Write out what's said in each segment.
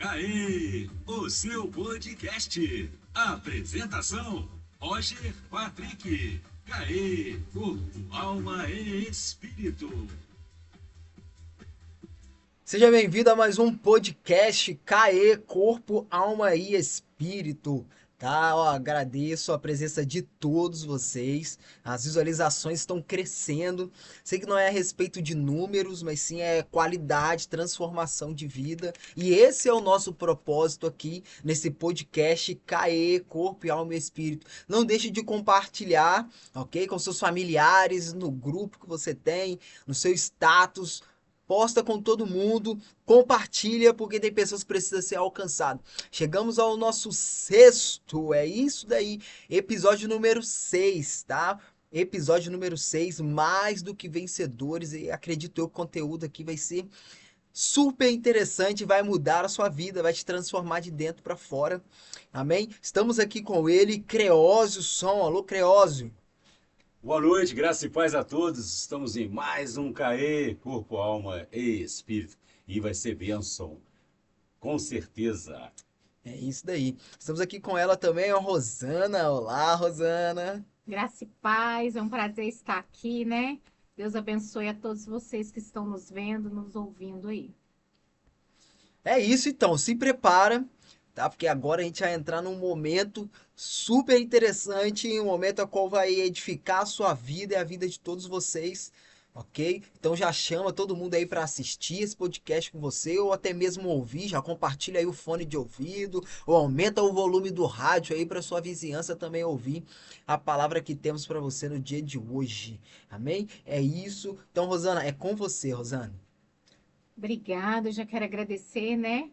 Aí, o seu podcast. Apresentação: Roger Patrick. Caê, corpo, alma e espírito. Seja bem-vindo a mais um podcast CAE Corpo, Alma e Espírito. Tá? Ó, agradeço a presença de todos vocês. As visualizações estão crescendo. Sei que não é a respeito de números, mas sim é qualidade, transformação de vida. E esse é o nosso propósito aqui nesse podcast CAE Corpo, Alma e Espírito. Não deixe de compartilhar, ok? Com seus familiares, no grupo que você tem, no seu status. Posta com todo mundo, compartilha, porque tem pessoas que precisam ser alcançadas. Chegamos ao nosso sexto, é isso daí, episódio número 6, tá? Episódio número 6, mais do que vencedores, e acredito eu que o conteúdo aqui vai ser super interessante, vai mudar a sua vida, vai te transformar de dentro para fora. Amém? Estamos aqui com ele, Creósio Som. Alô, Creósio. Boa noite, graça e paz a todos. Estamos em mais um CAE, corpo, alma e espírito. E vai ser bênção, com certeza. É isso daí. Estamos aqui com ela também, a Rosana. Olá, Rosana. Graça e paz, é um prazer estar aqui, né? Deus abençoe a todos vocês que estão nos vendo, nos ouvindo aí. É isso então, se prepara, tá? Porque agora a gente vai entrar num momento super interessante, um momento a qual vai edificar a sua vida e a vida de todos vocês, ok? Então já chama todo mundo aí para assistir esse podcast com você, ou até mesmo ouvir, já compartilha aí o fone de ouvido, ou aumenta o volume do rádio aí para sua vizinhança também ouvir a palavra que temos para você no dia de hoje, amém? É isso. Então, Rosana, é com você, Rosana. Obrigada, eu já quero agradecer, né?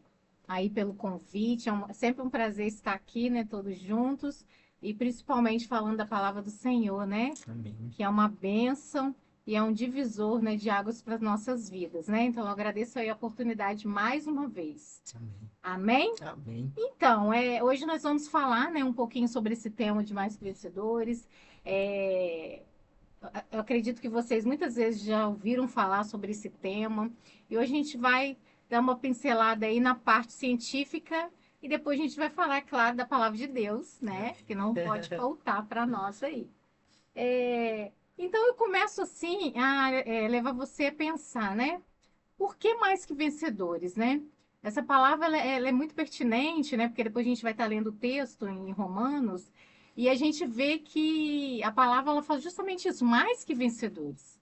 Aí pelo convite, é sempre um prazer estar aqui, né? Todos juntos e principalmente falando da palavra do Senhor, né? Amém. Que é uma bênção e é um divisor, né, de águas para as nossas vidas, né? Então, eu agradeço aí a oportunidade mais uma vez. Amém. Amém? Amém. Então, hoje nós vamos falar, né, um pouquinho sobre esse tema de mais que vencedores. É, eu acredito que vocês muitas vezes já ouviram falar sobre esse tema, e hoje a gente vai dar uma pincelada aí na parte científica e depois a gente vai falar, é claro, da palavra de Deus, né? Que não pode faltar para nós aí. Então eu começo assim a levar você a pensar, né? Por que mais que vencedores, né? Essa palavra ela é muito pertinente, né? Porque depois a gente vai estar lendo o texto em Romanos e a gente vê que a palavra ela fala justamente isso, mais que vencedores.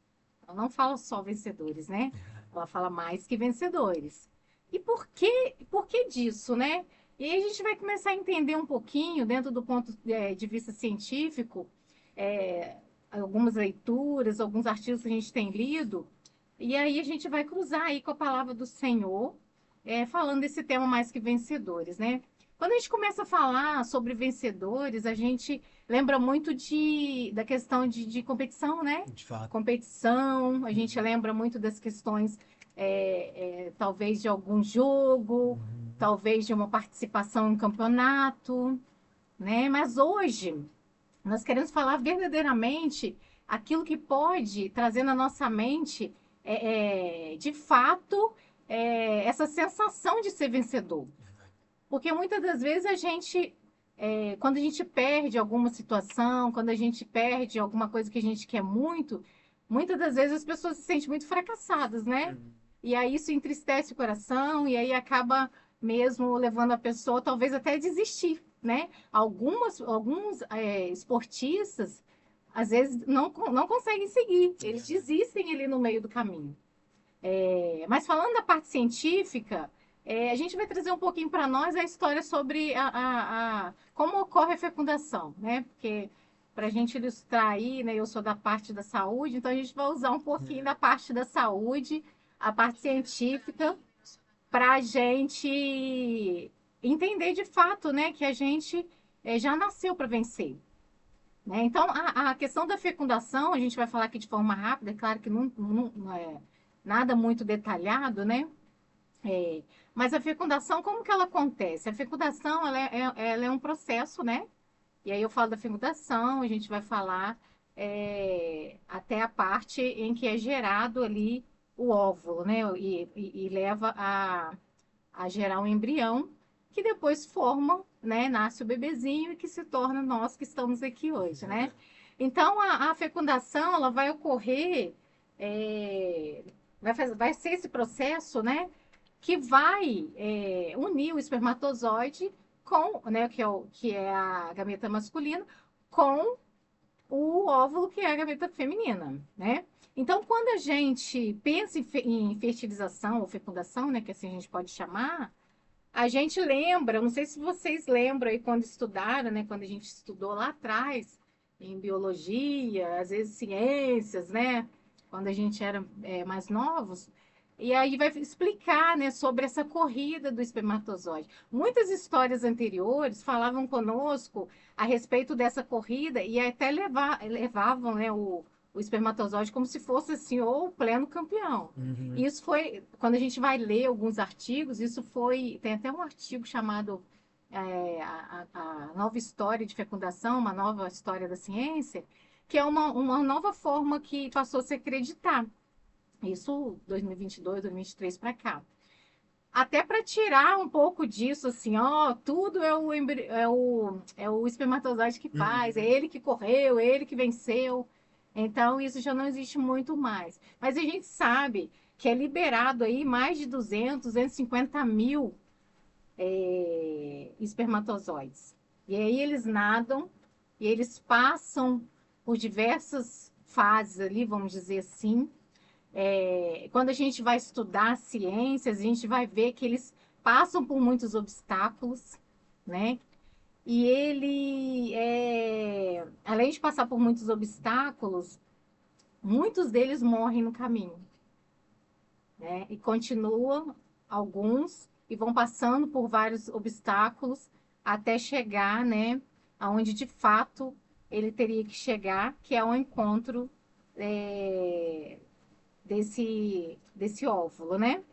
Ela não fala só vencedores, né? Ela fala mais que vencedores. E por que disso, né? E aí a gente vai começar a entender um pouquinho, dentro do ponto de vista científico, é, algumas leituras, alguns artigos que a gente tem lido, e aí a gente vai cruzar aí com a palavra do Senhor, falando desse tema mais que vencedores, né? Quando a gente começa a falar sobre vencedores, a gente lembra muito da questão de competição, né? De fato. Competição, a gente lembra muito das questões, talvez de algum jogo, talvez de uma participação em campeonato, né? Mas hoje nós queremos falar verdadeiramente aquilo que pode trazer na nossa mente, de fato, essa sensação de ser vencedor. Porque muitas das vezes quando a gente perde alguma situação, quando a gente perde alguma coisa que a gente quer muito, muitas das vezes as pessoas se sentem muito fracassadas, né? E aí isso entristece o coração e aí acaba mesmo levando a pessoa talvez até a desistir, né? Alguns esportistas às vezes não conseguem seguir, eles desistem ali no meio do caminho. Mas falando da parte científica, a gente vai trazer um pouquinho para nós a história sobre como ocorre a fecundação, né? Porque para a gente ilustrar aí, né? Eu sou da parte da saúde, então a gente vai usar um pouquinho da parte da saúde, a parte científica, para a gente entender de fato, né? Que a gente já nasceu para vencer. Né? Então, a questão da fecundação, a gente vai falar aqui de forma rápida, é claro que não é nada muito detalhado, né? É, mas a fecundação, como que ela acontece? A fecundação, ela é um processo, né? E aí eu falo da fecundação, a gente vai falar até a parte em que é gerado ali o óvulo, né? E leva a gerar um embrião, que depois forma, né, nasce o bebezinho e que se torna nós que estamos aqui hoje, né? Então, a fecundação, ela vai ocorrer, vai ser esse processo, né, que vai unir o espermatozoide com, né, que é a gameta masculina, com o óvulo, que é a gaveta feminina, né? Então, quando a gente pensa em fertilização ou fecundação, né, que assim a gente pode chamar, a gente lembra, não sei se vocês lembram aí quando estudaram, né, quando a gente estudou lá atrás, em biologia, às vezes ciências, né, quando a gente era mais novos, e aí vai explicar, né, sobre essa corrida do espermatozoide. Muitas histórias anteriores falavam conosco a respeito dessa corrida e até levavam, né, o espermatozoide como se fosse assim, o pleno campeão. Uhum. Isso foi, quando a gente vai ler alguns artigos, isso foi, tem até um artigo chamado a nova história de fecundação, uma nova história da ciência, que é uma nova forma que passou a se acreditar. Isso 2022, 2023 para cá. Até para tirar um pouco disso, assim, ó, tudo é o espermatozoide que faz, é ele que correu, é ele que venceu. Então, isso já não existe muito mais. Mas a gente sabe que é liberado aí mais de 200, 250 mil espermatozoides. E aí eles nadam e eles passam por diversas fases ali, vamos dizer assim, quando a gente vai estudar ciências, a gente vai ver que eles passam por muitos obstáculos, né? E além de passar por muitos obstáculos, muitos deles morrem no caminho, né? E continuam alguns e vão passando por vários obstáculos até chegar, né, aonde de fato ele teria que chegar, que é o encontro desse óvulo, né?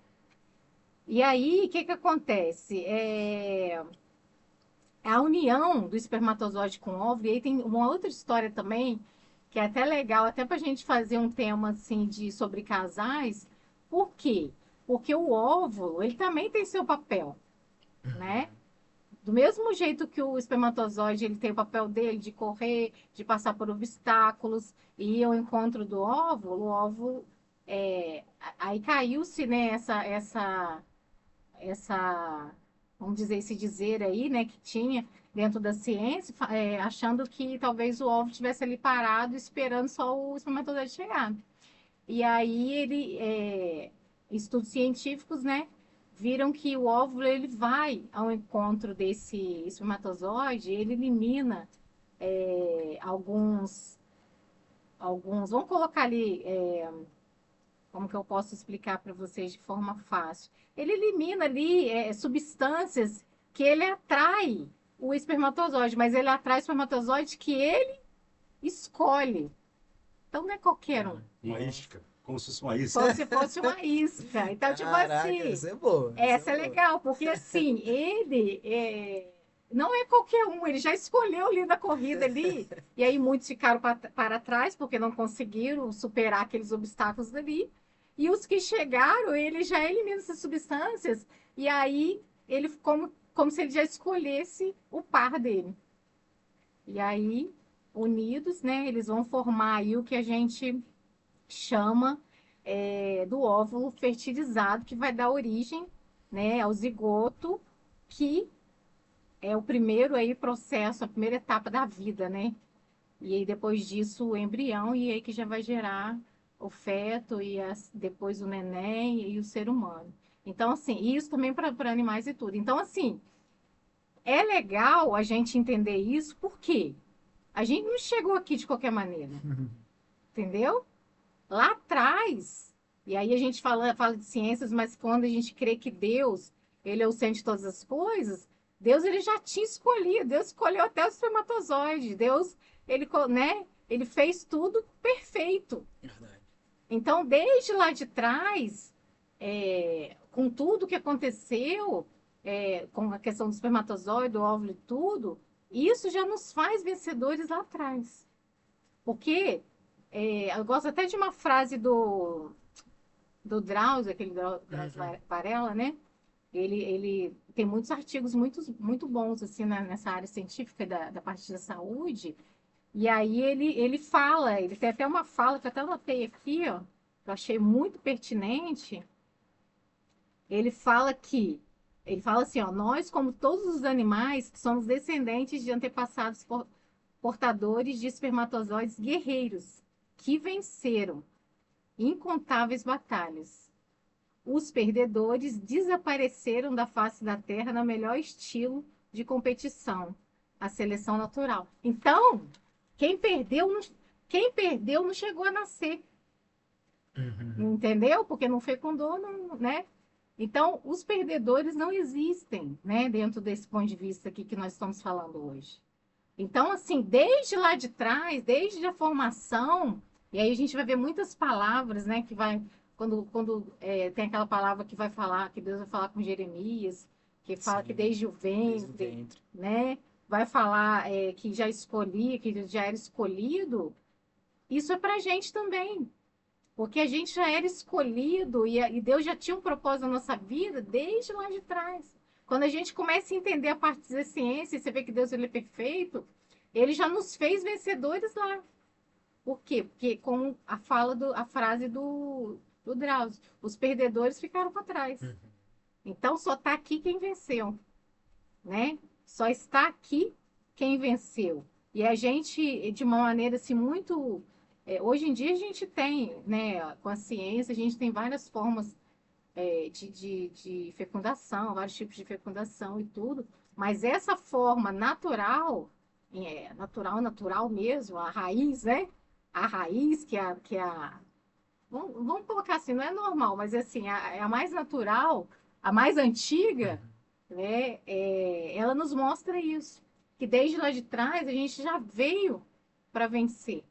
E aí, o que que acontece? A união do espermatozoide com o óvulo, e aí tem uma outra história também, que é até legal, até para a gente fazer um tema assim sobre casais. Por quê? Porque o óvulo, ele também tem seu papel, né? Do mesmo jeito que o espermatozoide ele tem o papel dele de correr, de passar por obstáculos e ir ao encontro do óvulo, o óvulo aí caiu-se, né, essa, vamos dizer, esse dizer aí, né, que tinha dentro da ciência, achando que talvez o óvulo estivesse ali parado, esperando só o espermatozoide chegar. E aí estudos científicos, né, viram que o óvulo ele vai ao encontro desse espermatozoide, ele elimina alguns, vamos colocar ali, como que eu posso explicar para vocês de forma fácil? Ele elimina ali substâncias que ele atrai o espermatozoide, mas ele atrai o espermatozoide que ele escolhe. Então não é qualquer um. Uma isca, como se fosse uma isca. Como se fosse uma isca. Então, tipo Caraca, assim, essa é boa. essa é boa. legal, porque assim, ele não é qualquer um, ele já escolheu ali da corrida ali, e aí muitos ficaram para trás, porque não conseguiram superar aqueles obstáculos dali, e os que chegaram, ele já elimina essas substâncias, e aí ele como se ele já escolhesse o par dele. E aí, unidos, né, eles vão formar aí o que a gente chama do óvulo fertilizado, que vai dar origem, né, ao zigoto, que é o primeiro aí processo, a primeira etapa da vida, né? E aí depois disso o embrião, e aí que já vai gerar o feto e depois o neném e o ser humano. Então, assim, isso também para animais e tudo. Então, assim, é legal a gente entender isso, porque a gente não chegou aqui de qualquer maneira, entendeu? Lá atrás, e aí a gente fala de ciências, mas quando a gente crê que Deus, ele é o centro de todas as coisas, Deus ele já tinha escolhido, Deus escolheu até o espermatozoide, Deus, né, ele fez tudo perfeito. Verdade. Então, desde lá de trás, com tudo que aconteceu, com a questão do espermatozoide, do óvulo e tudo, isso já nos faz vencedores lá atrás. Porque eu gosto até de uma frase do Drauzio, aquele Drauzio Varela, né? Ele tem muitos artigos muito bons assim nessa área científica da parte da saúde. E aí ele fala, ele tem até uma fala que eu até anotei aqui, ó, que eu achei muito pertinente. Ele fala que, ele fala assim, ó, nós, como todos os animais, somos descendentes de antepassados portadores de espermatozoides guerreiros que venceram incontáveis batalhas. Os perdedores desapareceram da face da Terra no melhor estilo de competição, a seleção natural. Então, quem perdeu quem perdeu não chegou a nascer, entendeu? Porque não fecundou, não, né? Então, os perdedores não existem, né, dentro desse ponto de vista aqui que nós estamos falando hoje. Então, assim, desde lá de trás, desde a formação, e aí a gente vai ver muitas palavras, né, que vai, quando tem aquela palavra que vai falar, que Deus vai falar com Jeremias, que fala Sim, que desde o desde o ventre, ventre. né, vai falar que já escolhi, que já era escolhido, isso é pra gente também. Porque a gente já era escolhido e Deus já tinha um propósito na nossa vida desde lá de trás. Quando a gente começa a entender a parte da ciência, e você vê que Deus ele é perfeito, ele já nos fez vencedores lá. Por quê? Porque com a frase do Drauzio, os perdedores ficaram para trás. Então só está aqui quem venceu, né? Só está aqui quem venceu. E a gente, de uma maneira assim, muito. Hoje em dia a gente tem, né, com a ciência, a gente tem várias formas de fecundação, vários tipos de fecundação e tudo, mas essa forma natural, natural mesmo, a raiz, né? A raiz vamos colocar assim, não é normal, mas assim, é a mais natural, a mais antiga, né? Ela nos mostra isso, que desde lá de trás a gente já veio para vencer.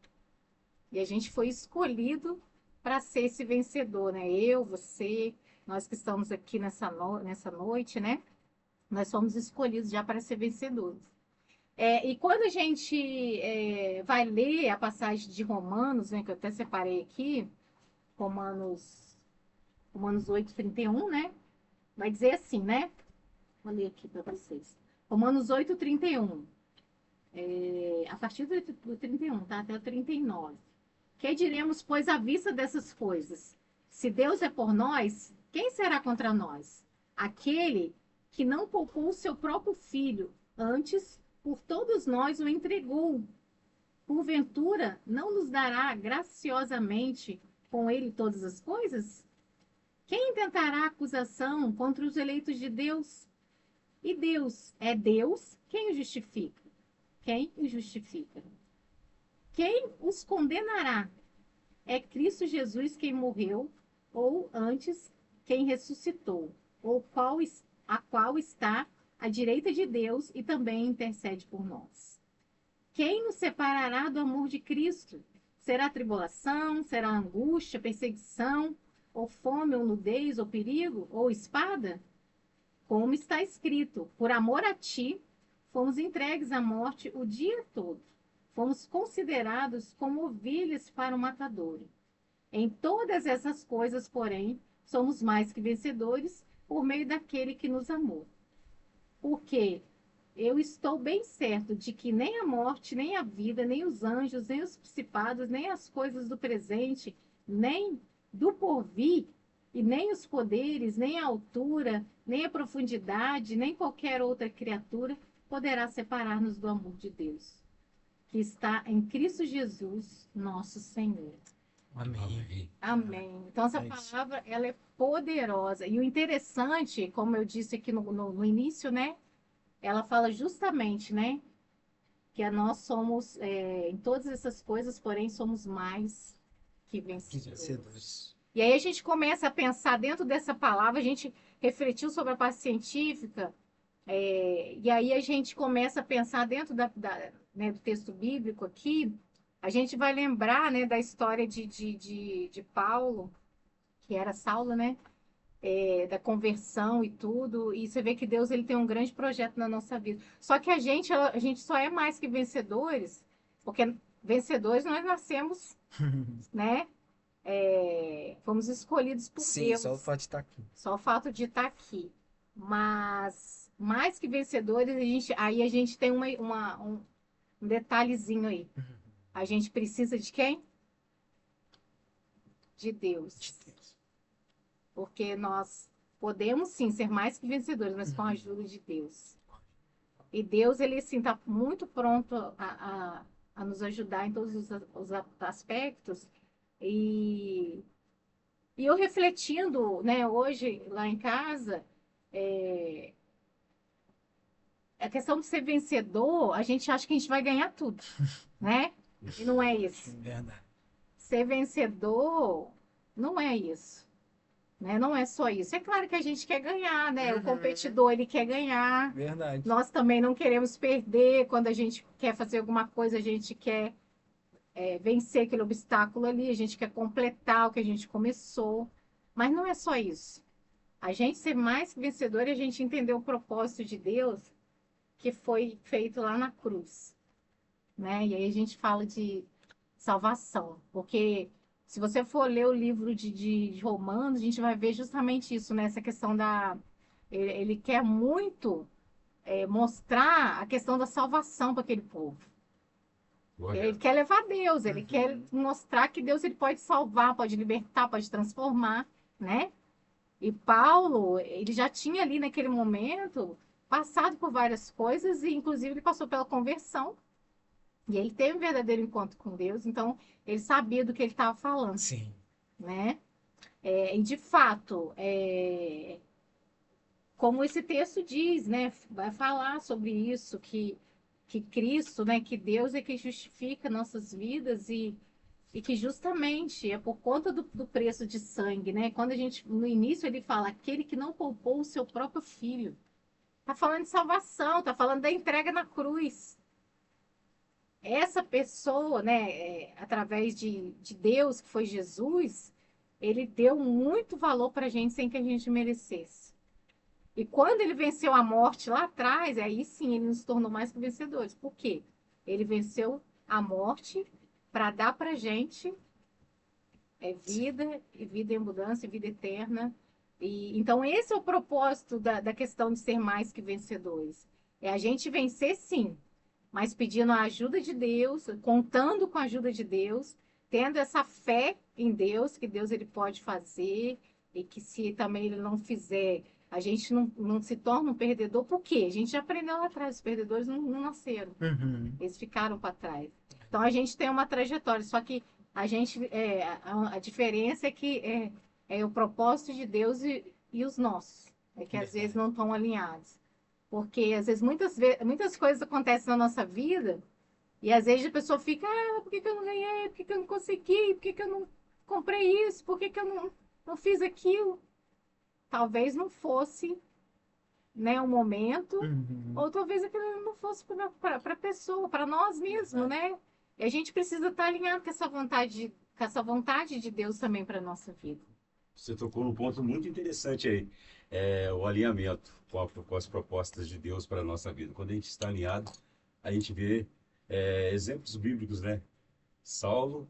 E a gente foi escolhido para ser esse vencedor, né? Eu, você, nós que estamos aqui nessa noite, né? Nós somos escolhidos já para ser vencedores. E quando a gente vai ler a passagem de Romanos, né, que eu até separei aqui, Romanos 8:31, né? Vai dizer assim, né? Vou ler aqui para vocês. Romanos 8:31. A partir do 31, tá? Até o 39. Que diremos, pois, à vista dessas coisas? Se Deus é por nós, quem será contra nós? Aquele que não poupou o seu próprio filho, antes por todos nós o entregou. Porventura, não nos dará graciosamente com ele todas as coisas? Quem intentará acusação contra os eleitos de Deus? E Deus quem o justifica? Quem o justifica? Quem os condenará? É Cristo Jesus quem morreu, ou antes, quem ressuscitou, a qual está à direita de Deus e também intercede por nós. Quem nos separará do amor de Cristo? Será tribulação, será angústia, perseguição, ou fome, ou nudez, ou perigo, ou espada? Como está escrito, por amor a ti, fomos entregues à morte o dia todo. Fomos considerados como ovelhas para o matadouro. Em todas essas coisas, porém, somos mais que vencedores por meio daquele que nos amou. Porque eu estou bem certo de que nem a morte, nem a vida, nem os anjos, nem os principados, nem as coisas do presente, nem do porvir, e nem os poderes, nem a altura, nem a profundidade, nem qualquer outra criatura poderá separar-nos do amor de Deus, que está em Cristo Jesus, nosso Senhor. Amém. Amém. Então, essa É isso. palavra, ela é poderosa. E o interessante, como eu disse aqui no início, né? Ela fala justamente, né? Que nós somos, em todas essas coisas, porém, somos mais que vencedores. Vencedores. E aí a gente começa a pensar dentro dessa palavra, a gente refletiu sobre a parte científica, e aí a gente começa a pensar dentro né, do texto bíblico aqui, a gente vai lembrar, né, da história de Paulo, que era Saulo, né? Da conversão e tudo, e você vê que Deus ele tem um grande projeto na nossa vida. Só que a gente só é mais que vencedores, porque vencedores nós nascemos, né? Fomos escolhidos por Sim, Deus. só o fato de estar aqui. Só o fato de estar aqui. Mas mais que vencedores, aí a gente tem um detalhezinho aí. A gente precisa de quem? De De Deus. Deus. Porque nós podemos sim ser mais que vencedores, mas com a ajuda de Deus. E Deus, ele assim, está muito pronto a nos ajudar em todos os aspectos. E, e eu refletindo, né, hoje lá em casa, é, a questão de ser vencedor, a gente acha que a gente vai ganhar tudo, né? E não é isso. Verdade. Ser vencedor não é isso, né? Não é só isso. É claro que a gente quer ganhar, né? O competidor, ele quer ganhar. Verdade. Nós também não queremos perder. Quando a gente quer fazer alguma coisa, a gente quer vencer aquele obstáculo ali, a gente quer completar o que a gente começou. Mas não é só isso. A gente ser mais que vencedor e a gente entender o propósito de Deus que foi feito lá na cruz, né? E aí a gente fala de salvação, porque se você for ler o livro de Romanos, a gente vai ver justamente isso, né? Essa questão da... Ele quer muito mostrar a questão da salvação para aquele povo. Ele Correto. quer levar Deus, ele quer mostrar que Deus ele pode salvar, pode libertar, pode transformar, né? E Paulo, ele já tinha ali naquele momento passado por várias coisas e inclusive ele passou pela conversão e ele teve um verdadeiro encontro com Deus, então ele sabia do que ele estava falando, Sim. né? E de fato, como esse texto diz, né? Vai falar sobre isso, que Cristo, né? Que Deus é que justifica nossas vidas e que justamente é por conta do preço de sangue, né? Quando a gente, no início ele fala, aquele que não poupou o seu próprio filho. Tá falando de salvação, tá falando da entrega na cruz. Essa pessoa, né, através de Deus, que foi Jesus, ele deu muito valor para a gente sem que a gente merecesse. E quando ele venceu a morte lá atrás, aí sim ele nos tornou mais que vencedores. Por quê? Ele venceu a morte para dar para a gente vida, e vida em abundância, e vida eterna. E, então, esse é o propósito da questão de ser mais que vencedores. É a gente vencer, sim, mas pedindo a ajuda de Deus, contando com a ajuda de Deus, tendo essa fé em Deus, que Deus ele pode fazer, e que se também ele não fizer, a gente não se torna um perdedor, por quê? A gente já aprendeu lá atrás, os perdedores não nasceram, eles ficaram para trás. Então a gente tem uma trajetória, só que a gente, a diferença é que é o propósito de Deus e os nossos, é que às vezes não estão alinhados. Porque às vezes muitas coisas acontecem na nossa vida e às vezes a pessoa fica, por que que eu não ganhei? Por que que eu não consegui? Por que que eu não comprei isso? Por que que eu não fiz aquilo? Talvez não fosse, né, o momento, ou talvez aquilo não fosse para a pessoa, para nós mesmos, né? E a gente precisa estar alinhado com essa vontade de Deus também para nossa vida. Você tocou num ponto muito interessante aí, o alinhamento com as propostas de Deus para a nossa vida. Quando a gente está alinhado, a gente vê exemplos bíblicos, né? Saulo,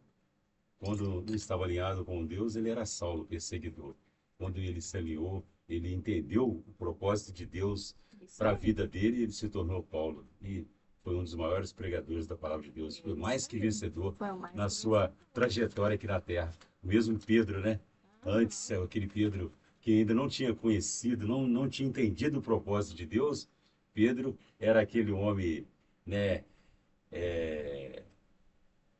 quando não estava alinhado com Deus, ele era Saulo, perseguidor. Quando ele se alinhou, ele entendeu o propósito de Deus Isso para a aí. vida dele, ele se tornou Paulo. E foi um dos maiores pregadores da palavra de Deus. Foi mais que vencedor Foi o mais na que sua trajetória aqui na Terra. Mesmo Pedro, né? Antes, aquele Pedro que ainda não tinha conhecido, não tinha entendido o propósito de Deus, Pedro era aquele homem, né?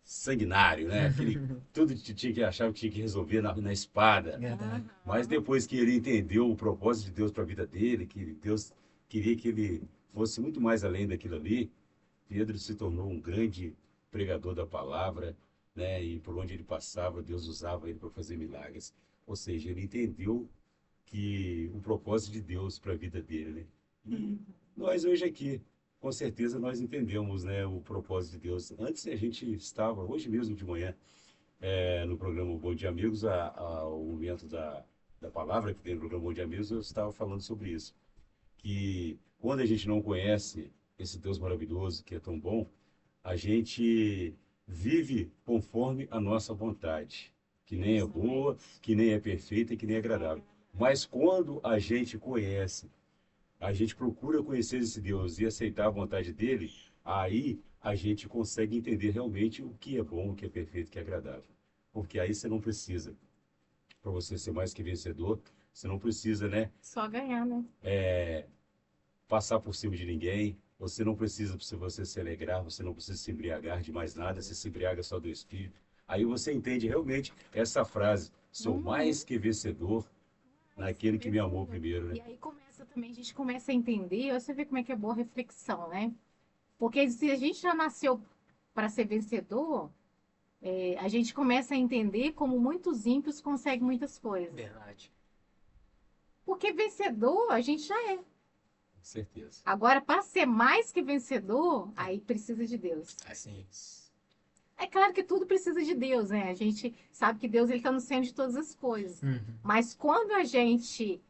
Sanguinário, né? Aquele, tudo que tinha que achar que tinha que resolver na espada. Verdade. Mas depois que ele entendeu o propósito de Deus para a vida dele, que Deus queria que ele fosse muito mais além daquilo ali, Pedro se tornou um grande pregador da palavra, né? E por onde ele passava, Deus usava ele para fazer milagres. Ou seja, ele entendeu que o propósito de Deus para a vida dele, né? E nós hoje aqui, com certeza nós entendemos, né, o propósito de Deus. Antes a gente estava, hoje mesmo de manhã, no programa Bom Dia Amigos, o momento da palavra que tem no programa Bom Dia Amigos, eu estava falando sobre isso. Que quando a gente não conhece esse Deus maravilhoso que é tão bom, a gente vive conforme a nossa vontade, que nem é boa, que nem é perfeita e que nem é agradável. Mas quando a gente conhece a gente procura conhecer esse Deus e aceitar a vontade dele, aí a gente consegue entender realmente o que é bom, o que é perfeito, o que é agradável. Porque aí você não precisa, para você ser mais que vencedor, você não precisa, né, Só ganhar, né? passar por cima de ninguém. Você não precisa, se você se alegrar, você não precisa se embriagar de mais nada, você se embriaga só do Espírito. Aí você entende realmente essa frase, sou mais que vencedor naquele que me amou primeiro, né? E aí começa também, a gente começa a entender, você vê como é que é boa reflexão, né? Porque se a gente já nasceu para ser vencedor, a gente começa a entender como muitos ímpios conseguem muitas coisas. Verdade. Porque vencedor a gente já é. Com certeza. Agora, para ser mais que vencedor, aí precisa de Deus. Assim. É claro que tudo precisa de Deus, né? A gente sabe que Deus está no centro de todas as coisas. Mas quando a gente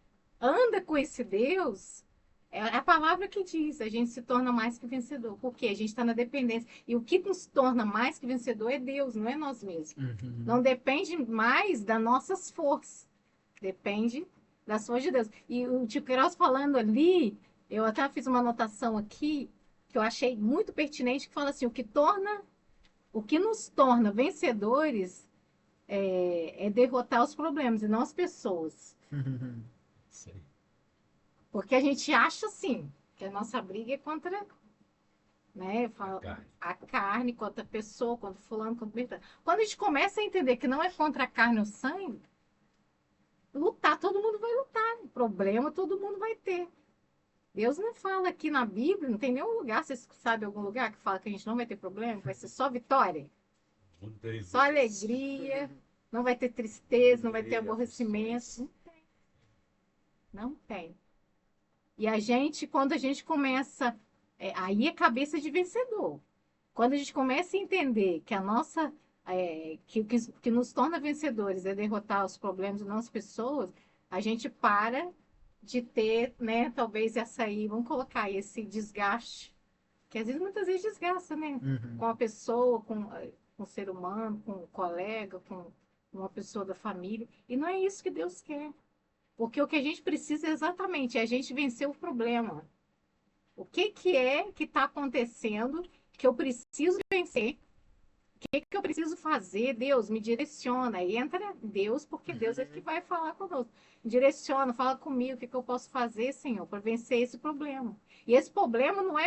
anda com esse Deus, é a palavra que diz, a gente se torna mais que vencedor. Porque a gente está na dependência. E o que nos torna mais que vencedor é Deus, não é nós mesmos. Não depende mais das nossas forças. Depende das forças de Deus. E o tio Queiroz falando ali, eu até fiz uma anotação aqui, que eu achei muito pertinente, que fala assim, o que nos torna vencedores é derrotar os problemas e não as pessoas. Sim. Porque a gente acha, assim, que a nossa briga é contra, né, a carne, contra a pessoa, contra fulano, contra Beltrano. Quando a gente começa a entender que não é contra a carne ou o sangue, lutar, todo mundo vai lutar. Problema, todo mundo vai ter. Deus não fala aqui na Bíblia, não tem nenhum lugar, vocês sabem algum lugar que fala que a gente não vai ter problema, que vai ser só vitória? Só alegria, não vai ter tristeza, não vai ter aborrecimento. Não tem. E a gente, quando a gente começa, aí é cabeça de vencedor. Quando a gente começa a entender que a nossa, que nos torna vencedores é derrotar os problemas e não as pessoas, a gente para de ter, né, talvez essa aí, vamos colocar aí, esse desgaste, que às vezes, muitas vezes desgasta, né? Com a pessoa, com o ser humano, com o colega, com uma pessoa da família. E não é isso que Deus quer. Porque o que a gente precisa exatamente é a gente vencer o problema. O que é que está acontecendo que eu preciso vencer? O que eu preciso fazer? Deus, me direciona. E entra Deus, porque Deus é que vai falar conosco. Direciona, fala comigo, o que eu posso fazer, Senhor, para vencer esse problema. E esse problema não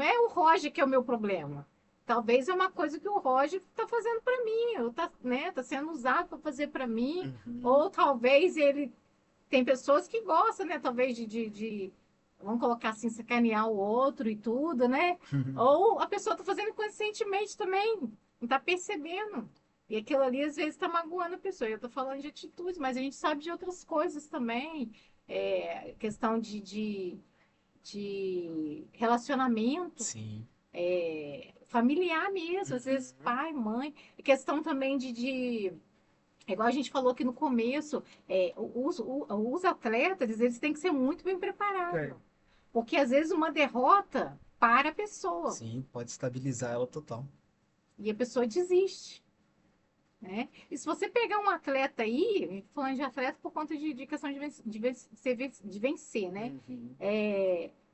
é o Roger que é o meu problema. Talvez é uma coisa que o Roger está fazendo para mim, ou está, né, tá sendo usado para fazer para mim. Ou talvez ele tem pessoas que gostam, né? Talvez vamos colocar assim, sacanear o outro e tudo, né? Ou a pessoa está fazendo inconscientemente também, não está percebendo. E aquilo ali, às vezes, está magoando a pessoa. Eu estou falando de atitudes, mas a gente sabe de outras coisas também. Questão de relacionamento. Sim. Familiar mesmo, às vezes pai, mãe. Questão também igual a gente falou aqui no começo, os atletas, eles têm que ser muito bem preparados. Porque, às vezes, uma derrota para a pessoa. Sim, pode estabilizar ela total. E a pessoa desiste. Né? E se você pegar um atleta aí, falando de atleta por conta de questão de vencer, né?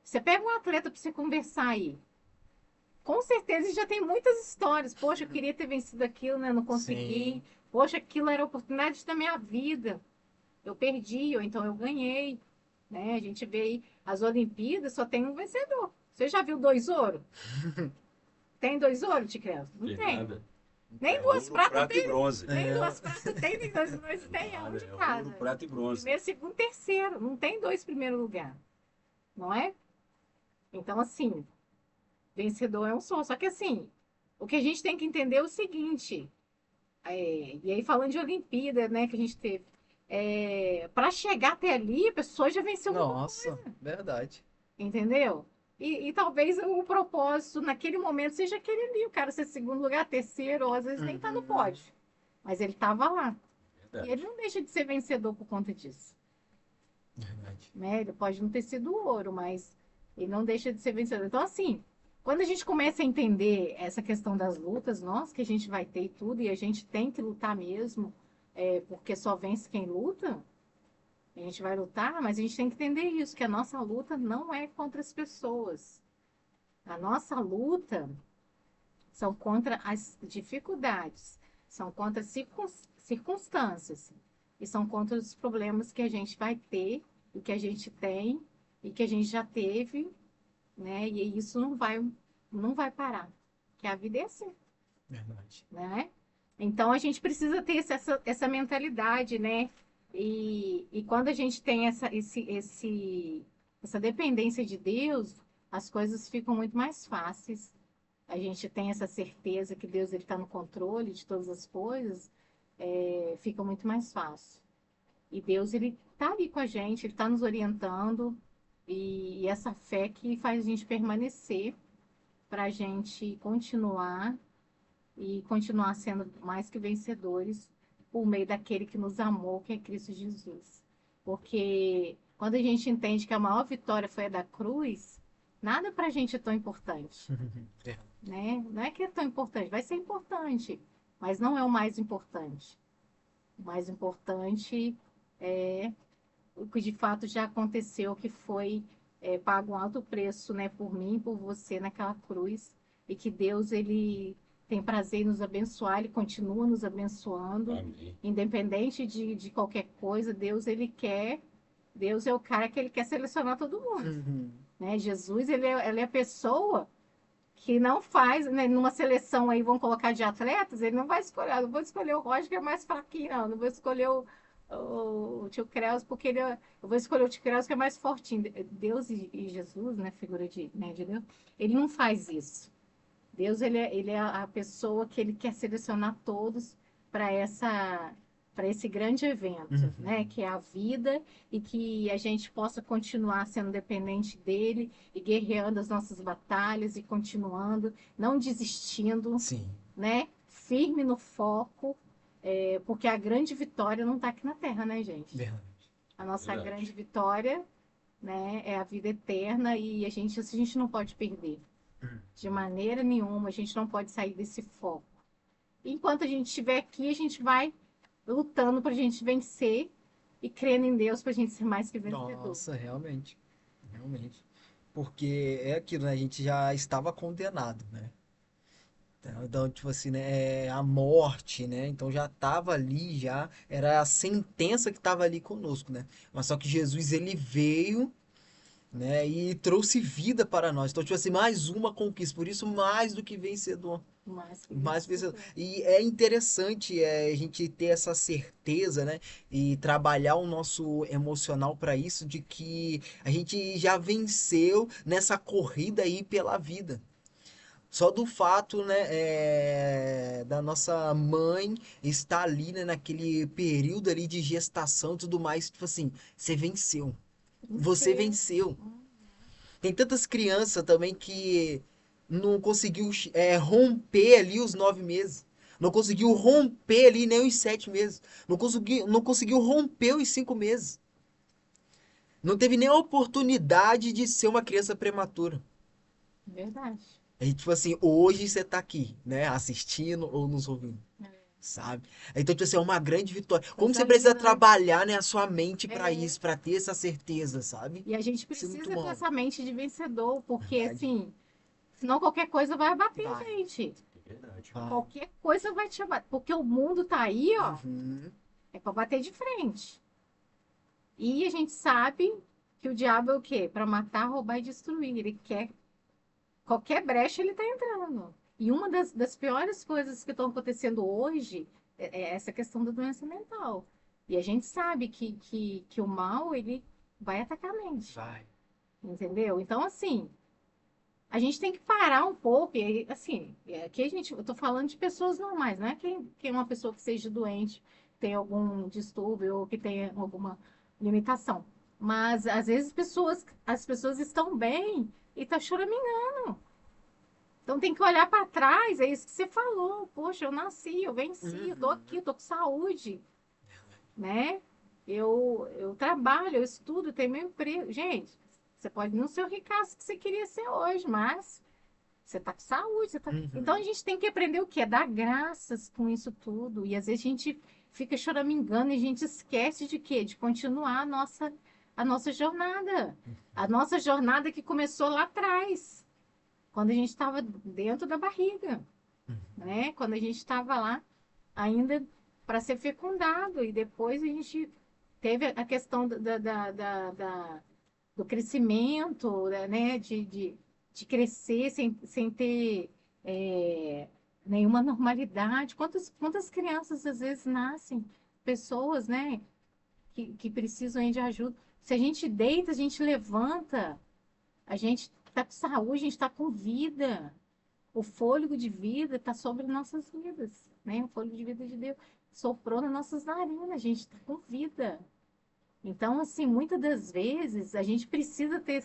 Você pega um atleta para você conversar aí. Com certeza ele já tem muitas histórias. Poxa, eu queria ter vencido aquilo, né? Não consegui. Sim. Poxa, aquilo era a oportunidade da minha vida. Eu perdi, ou então eu ganhei. Né? A gente vê aí, as Olimpíadas só tem um vencedor. Você já viu 2 ouros? Tem 2 ouros, Ticrel? Não tem. Nada. Nem 2 pratas Prata tem. e bronze. Nem 2 pratas tem, nem 2 bronze tem. É um de cada. Ouro, prata e bronze. Primeiro, segundo, terceiro. Não tem 2 primeiro lugar. Não é? Então, assim, vencedor é um só. Só que, assim, o que a gente tem que entender é o seguinte. E aí, falando de Olimpíada, né, que a gente teve. Para chegar até ali, a pessoa já venceu muita Nossa, verdade. entendeu? E talvez o propósito naquele momento seja aquele ali, o cara ser segundo lugar, terceiro, ou às vezes nem tá no pódio. Mas ele tava lá. Verdade. E ele não deixa de ser vencedor por conta disso. Verdade. Né? Ele pode não ter sido ouro, mas ele não deixa de ser vencedor. Então, assim, quando a gente começa a entender essa questão das lutas, que a gente vai ter e tudo, e a gente tem que lutar mesmo, porque só vence quem luta, A gente vai lutar, mas a gente tem que entender isso, que a nossa luta não é contra as pessoas. A nossa luta são contra as dificuldades, são contra as circunstâncias e são contra os problemas que a gente vai ter, e que a gente tem e que a gente já teve, né? E isso não vai parar, que a vida é assim, Verdade. né? Então a gente precisa ter essa mentalidade, né? E quando a gente tem essa dependência de Deus, as coisas ficam muito mais fáceis. A gente tem essa certeza que Deus está no controle de todas as coisas, fica muito mais fácil. E Deus, ele está ali com a gente, ele está nos orientando, e essa fé que faz a gente permanecer, para a gente continuar e continuar sendo mais que vencedores por meio daquele que nos amou, que é Cristo Jesus. Porque quando a gente entende que a maior vitória foi a da cruz, nada para a gente é tão importante, É. né? Não é que é tão importante, vai ser importante, mas não é o mais importante. O mais importante é o que de fato já aconteceu, que foi pago um alto preço, né, por mim e por você naquela cruz, e que Deus, ele tem prazer em nos abençoar, ele continua nos abençoando, Amém. independente de qualquer coisa. Deus é o cara que ele quer selecionar todo mundo, Uhum. né? Jesus, ele é a pessoa que não faz, né, numa seleção aí, vão colocar de atletas, ele não vai escolher, não vou escolher o Roger, que é mais fraquinho, não vou escolher o tio Creus, porque eu vou escolher o tio Creus, que é mais fortinho. Deus e Jesus, né, figura de Deus, ele não faz isso. Deus, ele é a pessoa que ele quer selecionar todos para esse grande evento, né? Que é a vida, e que a gente possa continuar sendo dependente dele e guerreando as nossas batalhas e continuando, não desistindo, Sim. né? Firme no foco, porque a grande vitória não está aqui na Terra, né, gente? Verdade. A nossa Verdade. grande vitória, né, é a vida eterna, e a gente não pode perder. De maneira nenhuma, a gente não pode sair desse foco. Enquanto a gente estiver aqui, a gente vai lutando para a gente vencer e crendo em Deus para a gente ser mais que vencedor. Nossa, realmente. Realmente. Porque é aquilo, né? A gente já estava condenado, né? Então, tipo assim, né? A morte, né? Então já estava ali, já era a sentença que estava ali conosco, né? Mas só que Jesus, ele veio, né? E trouxe vida para nós. Então, tipo assim, mais uma conquista. Por isso, mais do que vencedor. Mais que Mais vencedor. vencedor. E é interessante a gente ter essa certeza, né? E trabalhar o nosso emocional para isso, de que a gente já venceu nessa corrida aí pela vida. Só do fato, né, da nossa mãe estar ali, né, naquele período ali de gestação e tudo mais, tipo assim, você venceu. Você venceu. Tem tantas crianças também que não conseguiu romper ali os 9 meses. Não conseguiu romper ali nem os 7 meses. Não conseguiu romper os 5 meses. Não teve nem a oportunidade de ser uma criança prematura. Verdade. E, tipo assim, hoje você tá aqui, né? Assistindo ou nos ouvindo, sabe? Então, tipo assim, é uma grande vitória. Como Coisa você precisa linda, né? trabalhar, né, a sua mente pra É. isso, pra ter essa certeza, sabe? E a gente Isso é muito precisa ter bom. essa mente de vencedor, porque Verdade. assim, senão qualquer coisa vai abater a Vai. gente. É verdade. Vai. Qualquer coisa vai te abater. Porque o mundo tá aí, ó, Uhum. é para bater de frente. E a gente sabe que o diabo é o quê? Para matar, roubar e destruir. Ele quer. Qualquer brecha ele tá entrando. E uma das piores coisas que estão acontecendo hoje é essa questão da doença mental. E a gente sabe que o mal, ele vai atacar a mente. Vai. Entendeu? Então, assim, a gente tem que parar um pouco. E, assim, aqui eu tô falando de pessoas normais, não é que é uma pessoa que seja doente, tem algum distúrbio ou que tenha alguma limitação. Mas, às vezes, as pessoas estão bem e tá choramingando. Então tem que olhar para trás, é isso que você falou. Poxa, eu nasci, eu venci, eu tô aqui, eu tô com saúde, né? Eu trabalho, eu estudo, tenho meu emprego. Gente, você pode não ser o ricaço que você queria ser hoje, mas você tá com saúde, você tá. Uhum. Então a gente tem que aprender o quê? Dar graças com isso tudo. E às vezes a gente fica choramingando e a gente esquece de quê? De continuar a nossa jornada. A nossa jornada que começou lá atrás, quando a gente estava dentro da barriga, né? Quando a gente estava lá ainda para ser fecundado. E depois a gente teve a questão do crescimento, né? De crescer sem ter nenhuma normalidade. Quantas crianças às vezes nascem, pessoas, né? Que precisam aí de ajuda. Se a gente deita, a gente levanta, a gente está com saúde, a gente está com vida. O fôlego de vida está sobre nossas vidas, né? O fôlego de vida de Deus soprou nas nossas narinas, a gente está com vida. Então, assim, muitas das vezes a gente precisa ter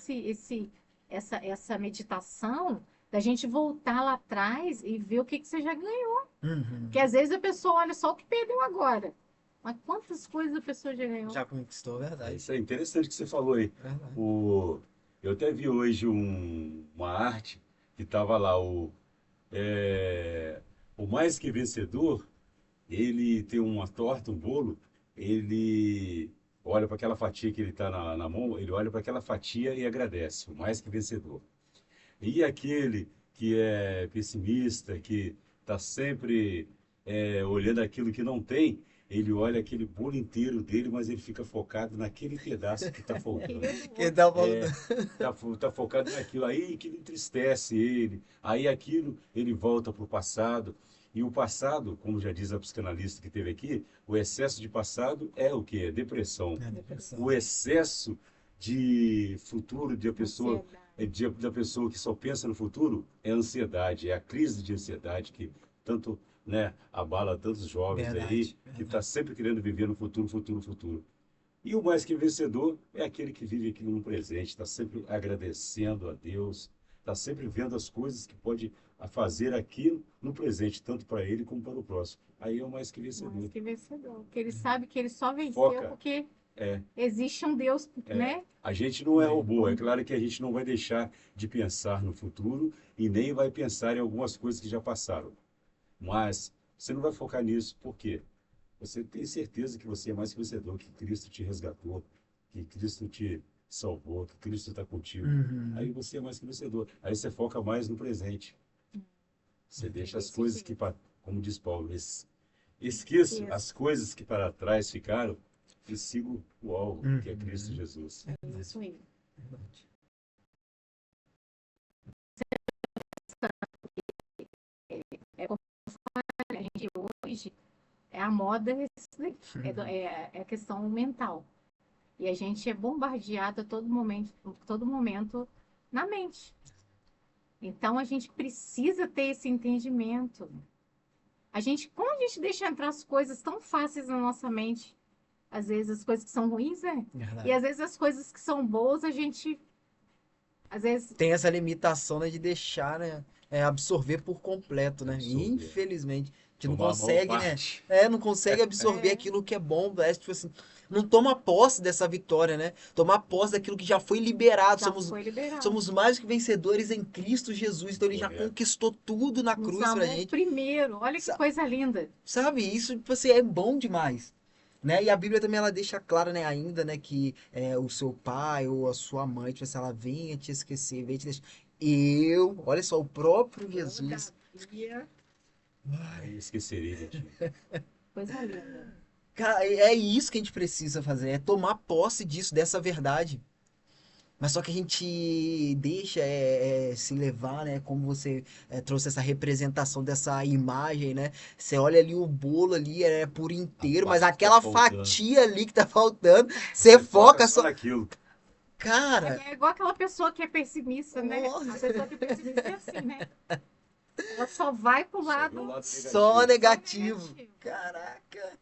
essa meditação da gente voltar lá atrás e ver o que você já ganhou. Porque às vezes a pessoa olha só o que perdeu agora. Mas quantas coisas a pessoa já ganhou? Já conquistou, verdade. Isso é interessante que você falou aí. Verdade. Eu até vi hoje uma arte que estava lá, o mais que vencedor, ele tem uma torta, um bolo, ele olha para aquela fatia que ele está na mão, ele olha para aquela fatia e agradece, o mais que vencedor. E aquele que é pessimista, que está sempre olhando aquilo que não tem, ele olha aquele bolo inteiro dele, mas ele fica focado naquele pedaço que está faltando. Que dá pra... Tá focado naquilo. Aí aquilo entristece ele. Aí aquilo ele volta para o passado. E o passado, como já diz a psicanalista que teve aqui, o excesso de passado é o quê? É depressão. É depressão. O excesso de futuro Ansiedade. da pessoa que só pensa no futuro é ansiedade, é a crise de ansiedade que tanto, né, abala tantos jovens Verdade, aí, que verdade. está sempre querendo viver no futuro, futuro, futuro. E o mais que vencedor é aquele que vive aquilo no presente, está sempre agradecendo a Deus, está sempre vendo as coisas que pode fazer aquilo no presente, tanto para ele como para o próximo. Aí é o mais que vencedor. Mais que vencedor. Porque ele sabe que ele só venceu Foca. porque É, existe um Deus, né? a gente não é robô, é claro que a gente não vai deixar de pensar no futuro e nem vai pensar em algumas coisas que já passaram. Mas você não vai focar nisso, por quê? Você tem certeza que você é mais que vencedor, que Cristo te resgatou, que Cristo te salvou, que Cristo está contigo. Aí você é mais que vencedor. Aí você foca mais no presente. Você deixa as coisas que, como diz Paulo, esqueço as coisas que para trás ficaram e sigo o alvo, que é Cristo Jesus. Isso aí. Verdade. A gente hoje a moda é a questão mental. E a gente é bombardeado a todo momento na mente. Então a gente precisa ter esse entendimento. Como a gente deixa entrar as coisas tão fáceis na nossa mente, às vezes as coisas que são ruins, né? Verdade. E às vezes as coisas que são boas, a gente às vezes Tem essa limitação, né, de deixar, né, absorver por completo, né? Absorver. Infelizmente, a gente não Tomar a maior consegue, né? parte. Não consegue absorver É. aquilo que é bom, tipo assim, não toma posse dessa vitória, né? Tomar posse daquilo que já foi liberado. já foi liberado. Somos mais que vencedores em Cristo Jesus. Então ele já Correto. conquistou tudo na Nos cruz pra amou gente. primeiro. Olha que Sa- coisa linda. Sabe? Isso, tipo assim, é bom demais. Né? E a Bíblia também ela deixa claro, né, ainda, né, que o seu pai ou a sua mãe, tipo assim, ela venha te esquecer, venha te deixar. Olha só, o próprio Jesus. Todavia, Aí esquecerei de ti. coisa linda. Cara, é isso que a gente precisa fazer, é tomar posse disso, dessa verdade. Mas só que a gente deixa se levar, né? Como você trouxe essa representação dessa imagem, né? Você olha ali o bolo ali, é por inteiro, mas parte que tá aquela faltando. fatia ali que tá faltando, você foca só. naquilo. Cara, É igual aquela pessoa que é pessimista, né? Nossa. A pessoa que é pessimista é assim, né? Ela só vai pro Só vê o lado lado só negativo. negativo. Caraca.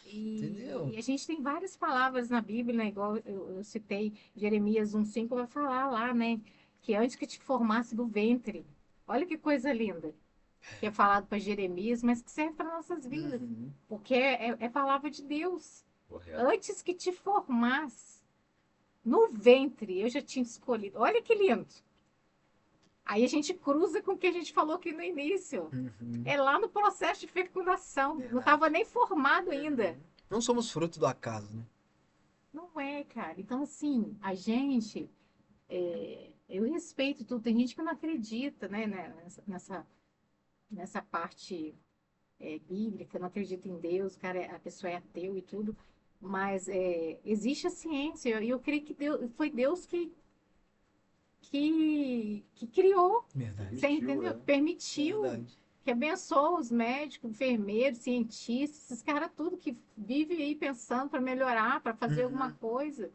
E, Entendeu? e a gente tem várias palavras na Bíblia, né? Igual eu citei, Jeremias 1,5 vai falar lá, né? Que antes que te formasse do ventre. Olha que coisa linda. Que é falado para Jeremias, mas que serve para nossas vidas. Uhum. Porque é palavra de Deus. Correto. Antes que te formasse no ventre, eu já tinha escolhido. Olha que lindo. Aí a gente cruza com o que a gente falou aqui no início. Uhum. É lá no processo de fecundação. Não estava nem formado ainda. Não somos fruto do acaso, né? Não é, cara. Então, assim, a gente. Eu respeito tudo. Tem gente que não acredita, né, nessa parte bíblica, não acredita em Deus, cara, a pessoa é ateu e tudo. Mas existe a ciência. E eu creio que foi Deus que criou. Verdade. Você entendeu? Permitiu. Verdade. Que abençoa os médicos, enfermeiros, cientistas, esses caras tudo que vivem aí pensando para melhorar, para fazer alguma coisa.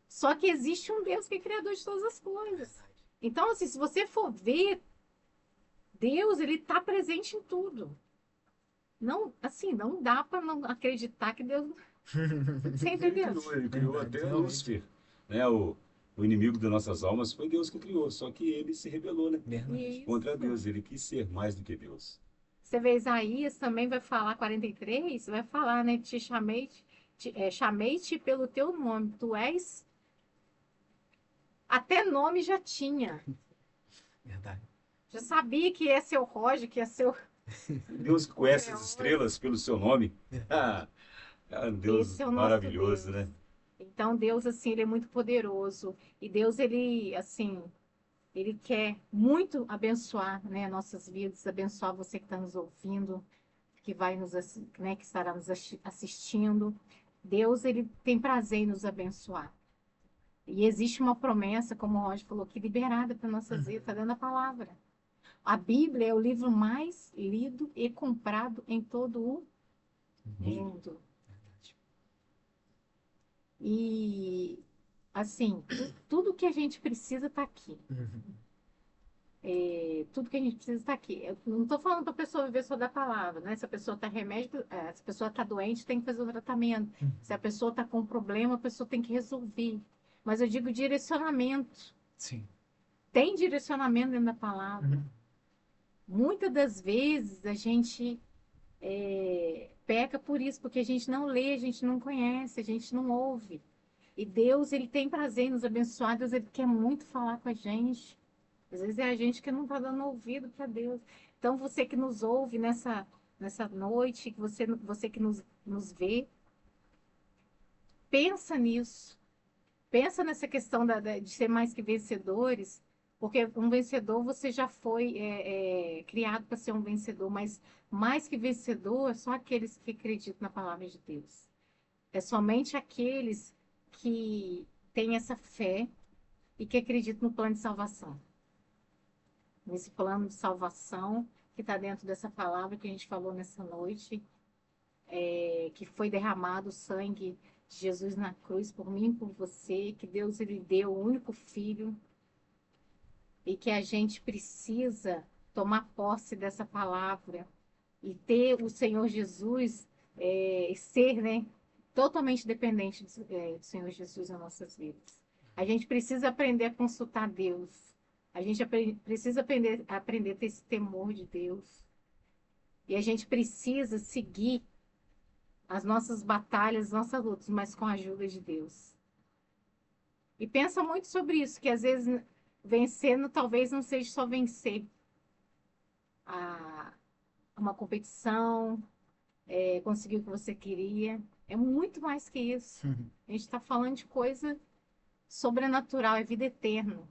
Só que existe um Deus que é criador de todas as coisas. Então, assim, se você for ver, Deus, ele está presente em tudo. Não, assim, não dá para não acreditar que Deus... Você entendeu? Ele criou Verdade, até realmente. Lúcifer, né? O inimigo das nossas almas foi Deus que criou, só que ele se rebelou, né? Verdade. Contra Deus, ele quis ser mais do que Deus. Você vê Isaías também vai falar 43, vai falar, né? Chamei-te pelo teu nome. Tu és. Até nome já tinha. Verdade. Já sabia que ia ser o Roger, que ia ser o. Deus que conhece as estrelas pelo seu nome. Ah, é um Deus Esse é o nosso maravilhoso, Deus. né? Então, Deus, assim, ele é muito poderoso. E Deus, ele, assim, ele quer muito abençoar, né, nossas vidas, abençoar você que está nos ouvindo, que vai né, que estará nos assistindo. Deus, ele tem prazer em nos abençoar. E existe uma promessa, como o Roger falou, que liberada para nossas vidas, está dando a palavra. A Bíblia é o livro mais lido e comprado em todo o mundo. E, assim, tudo que a gente precisa está aqui. Tudo que a gente precisa está aqui. Eu não estou falando para a pessoa viver só da palavra, né? Se a pessoa está se a pessoa está doente, tem que fazer o tratamento. Se a pessoa está com um problema, a pessoa tem que resolver. Mas eu digo direcionamento. Sim. Tem direcionamento dentro da palavra. Muitas das vezes a gente peca por isso, porque a gente não lê, a gente não conhece, a gente não ouve. E Deus, ele tem prazer em nos abençoar, Deus, ele quer muito falar com a gente. Às vezes é a gente que não está dando ouvido para Deus. Então, você que nos ouve nessa noite, você que nos vê, pensa nisso. Pensa nessa questão de ser mais que vencedores, porque um vencedor você já foi criado para ser um vencedor, mas mais que vencedor, só aqueles que acreditam na palavra de Deus. É somente aqueles que têm essa fé e que acreditam no plano de salvação. Nesse plano de salvação que está dentro dessa palavra que a gente falou nessa noite, que foi derramado o sangue de Jesus na cruz por mim e por você, que Deus ele deu o único filho e que a gente precisa tomar posse dessa palavra e ter o Senhor Jesus, ser, né, totalmente dependente do Senhor Jesus nas nossas vidas. A gente precisa aprender a consultar Deus. A gente precisa aprender a ter esse temor de Deus. E a gente precisa seguir as nossas batalhas, as nossas lutas, mas com a ajuda de Deus. E pensa muito sobre isso, que às vezes vencendo talvez não seja só vencer uma competição, conseguir o que você queria. É muito mais que isso. A gente está falando de coisa sobrenatural, é vida eterna.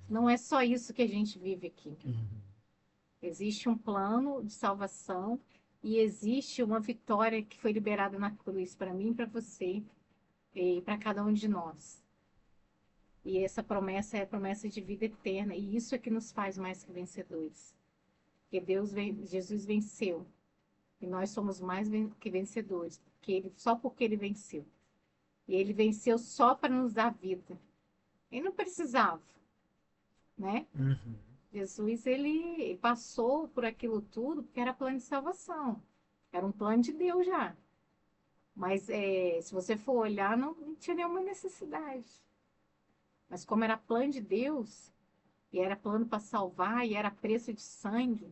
Não é só isso que a gente vive aqui. Existe um plano de salvação e existe uma vitória que foi liberada na cruz para mim, para você e para cada um de nós. E essa promessa é a promessa de vida eterna. E isso é que nos faz mais que vencedores. Porque Jesus venceu. E nós somos mais que vencedores. Só porque ele venceu. E ele venceu só para nos dar vida. Ele não precisava, né? Jesus, ele passou por aquilo tudo porque era plano de salvação. Era um plano de Deus já. Mas se você for olhar, não tinha nenhuma necessidade. Mas como era plano de Deus, e era plano para salvar, e era preço de sangue,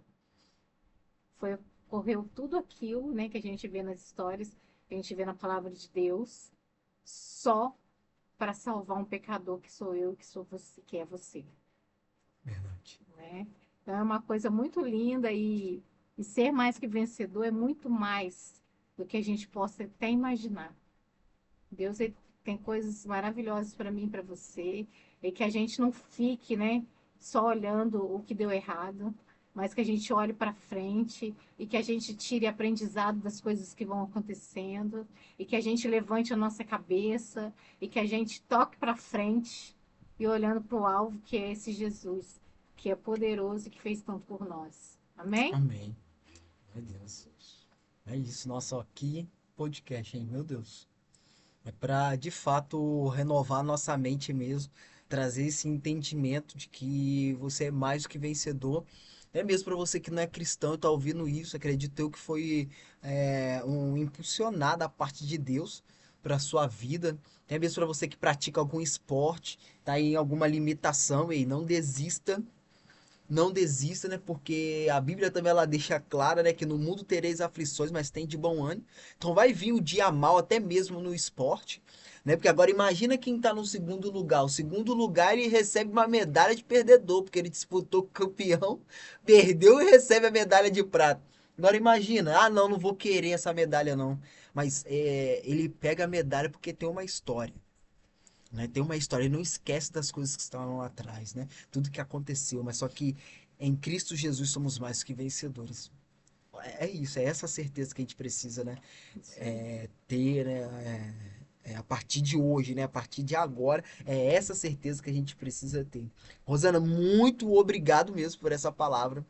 ocorreu tudo aquilo, né, que a gente vê nas histórias, que a gente vê na palavra de Deus, só para salvar um pecador que sou eu, que sou você, que é você. Verdade. né? Então é uma coisa muito linda e ser mais que vencedor é muito mais do que a gente possa até imaginar. Deus ele tem coisas maravilhosas para mim, para você, e que a gente não fique, né, só olhando o que deu errado, mas que a gente olhe para frente e que a gente tire aprendizado das coisas que vão acontecendo e que a gente levante a nossa cabeça e que a gente toque para frente e olhando para o alvo que é esse Jesus, que é poderoso e que fez tanto por nós. Amém? Amém. Meu Deus. É isso, nossa, ó, que podcast, hein? Meu Deus. É para, de fato, renovar nossa mente mesmo, trazer esse entendimento de que você é mais do que vencedor. É mesmo para você que não é cristão e tá ouvindo isso, acredito eu que foi um impulsionar da parte de Deus para sua vida. É mesmo para você que pratica algum esporte, tá em alguma limitação, e não desista. Não desista, né? Porque a Bíblia também ela deixa clara, né, que no mundo tereis aflições, mas tem de bom ânimo. Então vai vir o dia mal até mesmo no esporte, né? Porque agora imagina quem tá no segundo lugar. O segundo lugar ele recebe uma medalha de perdedor, porque ele disputou com o campeão, perdeu e recebe a medalha de prata. Agora imagina, ah não, não vou querer essa medalha não. Mas ele pega a medalha porque tem uma história. Né? Tem uma história, ele não esquece das coisas que estavam lá atrás, né? Tudo que aconteceu, mas só que em Cristo Jesus somos mais que vencedores. É isso, é essa certeza que a gente precisa, né? Ter, né? A partir de hoje, né? A partir de agora, é essa certeza que a gente precisa ter. Rosana, muito obrigado mesmo por essa palavra,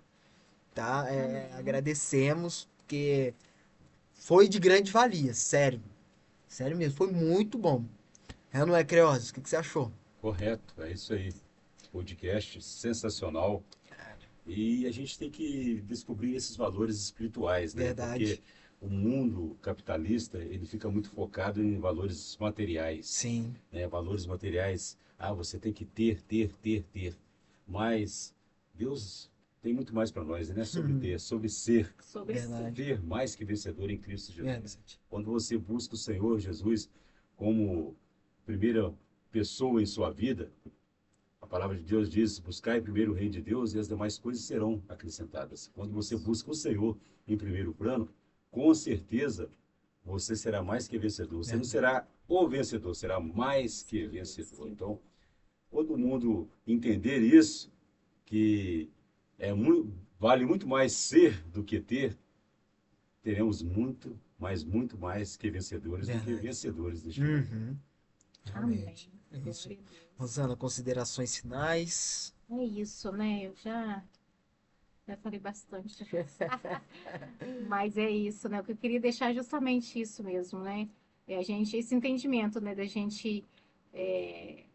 tá? Amém. Agradecemos, porque foi de grande valia, sério. Sério mesmo, foi muito bom. É, não é, Creosos? O que você achou? Correto, é isso aí. Podcast sensacional. E a gente tem que descobrir esses valores espirituais, né? Porque Verdade. o mundo capitalista, ele fica muito focado em valores materiais, Sim, né? Valores materiais, ah, você tem que ter, ter, ter, ter. Mas Deus tem muito mais para nós, né? Sobre ter, sobre ser, Sobre si. verdade, ser mais que vencedor em Cristo Jesus. verdade. Quando você busca o Senhor Jesus como primeira pessoa em sua vida, a palavra de Deus diz: buscai primeiro o reino de Deus e as demais coisas serão acrescentadas. Quando você busca o Senhor em primeiro plano, com certeza você será mais que vencedor. Você não Verdade. será o vencedor, será mais que vencedor. Então, todo mundo entender isso, que vale muito mais ser do que ter, teremos muito, mas muito mais que vencedores do que Verdade. vencedores neste mundo. Uhum, Amém. realmente. É isso. Glória a Deus. Rosana, considerações finais? É isso, né? Eu já falei bastante. Mas é isso, né? O que eu queria deixar é justamente isso mesmo, né? É a gente, esse entendimento, né? Da gente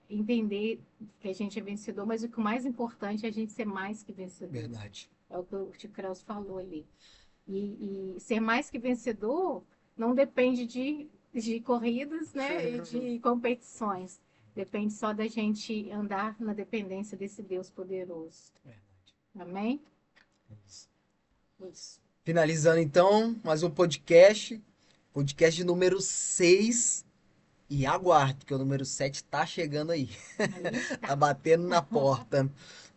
entender que a gente é vencedor, mas o que o mais importante é a gente ser mais que vencedor. Verdade. É o que o Tio Kraus falou ali. E ser mais que vencedor não depende de corridas, né? E de competições. Depende só da gente andar na dependência desse Deus poderoso. Verdade. Amém? É isso. Isso. Finalizando então, mais um podcast. Podcast de número 6. E aguarde, porque o número 7 tá chegando aí. Aí está. Tá batendo na porta.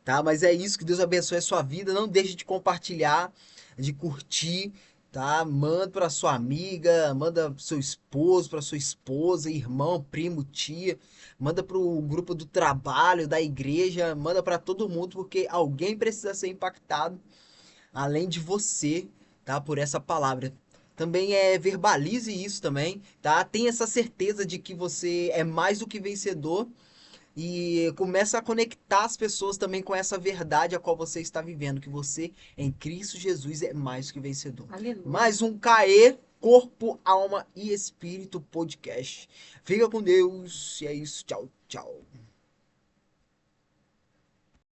Tá? Mas é isso, que Deus abençoe a sua vida. Não deixe de compartilhar, de curtir, tá? Manda para sua amiga, manda pro seu esposo, para sua esposa, irmão, primo, tia. Manda pro grupo do trabalho, da igreja, manda para todo mundo, porque alguém precisa ser impactado além de você, tá? Por essa palavra. Também verbalize isso também, tá? Tenha essa certeza de que você é mais do que vencedor e começa a conectar as pessoas também com essa verdade a qual você está vivendo, que você em Cristo Jesus é mais do que vencedor. Aleluia. Mais um CAE, Corpo, Alma e Espírito Podcast. Fica com Deus e é isso. Tchau, tchau.